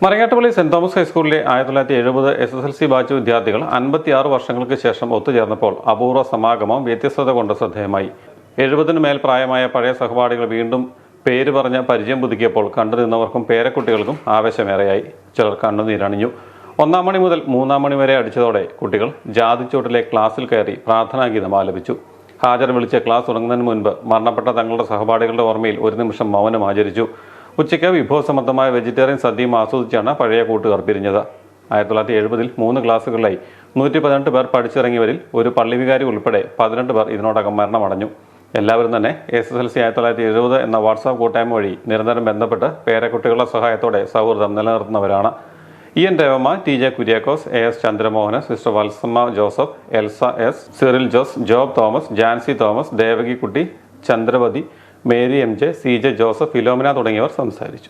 Marangattupally saint Thomas ഹൈസ്കൂളിലെ 1970 SSLC batch വിദ്യാർത്ഥികൾ 56 വർഷങ്ങൾക്ക് ശേഷം ഒത്തുചേർന്നപ്പോൾ അപൂർവ സമാഗമം വ്യത്യസ്തത കൊണ്ട് ശ്രദ്ധേയമായി. 70-ന് മേൽ പ്രായമായ പഴയ സഹപാഠികൾ വീണ്ടും പേര് പറഞ്ഞ പരിചയം പുതുക്കിയപ്പോൾ കണ്ടു നിന്നവർക്കും പേരക്കുട്ടികൾക്കും ആവേശമേറെയായി. ചിലർ കണ്ണുനീരണിഞ്ഞു. 1-ാം മണി മുതൽ 3-ാം മണി വരെ അടിച്ചതോടെ കുട്ടികൾ ജാതിച്ചോട്ടിലെ ക്ലാസ്സിൽ കയറി പ്രാർത്ഥനാഗീതം ആലപിച്ചു. ഹാജർ വിളിച്ച് ക്ലാസ് തുടങ്ങുന്നതിന് മുൻപ് മരണപ്പെട്ട തങ്ങളുടെ സഹപാഠികളുടെ ഓർമ്മയിൽ ഒരു നിമിഷം മൗനം ആചരിച്ചു. ഉച്ചയ്ക്ക് വിഭവസമൃദ്ധമായ വെജിറ്റേറിയൻ സദ്യയും ആസ്വദിച്ചാണ് പഴയ കൂട്ടുകാർ പിരിഞ്ഞത്. 1970-ൽ 3 ക്ലാസുകളിലായി 118 പേർ പഠിച്ചിറങ്ങിയവരിൽ ഒരു പള്ളിവികാരി ഉൾപ്പെടെ 18 പേർ ഇതിനോടകം മരണമടഞ്ഞു. എല്ലാവരും തന്നെ SSLC 1970 എന്ന വാട്സാപ്പ് കൂട്ടായ്മ വഴി നിരന്തരം ബന്ധപ്പെട്ട് പേരക്കുട്ടികളുടെ സഹായത്തോടെ സൗഹൃദം നിലനിർത്തുന്നവരാണ്. EN Revamma, TJ Kuriakose, AS Chandramohan, sister Valsamma Joseph, Elsa S, Cyril Jose, Job Thomas, Jancy Thomas, Devaki Kutty, Chandravathi, Mary MJ, CJ Joseph, Philomina തുടങ്ങിയവർ സംസാരിച്ചു.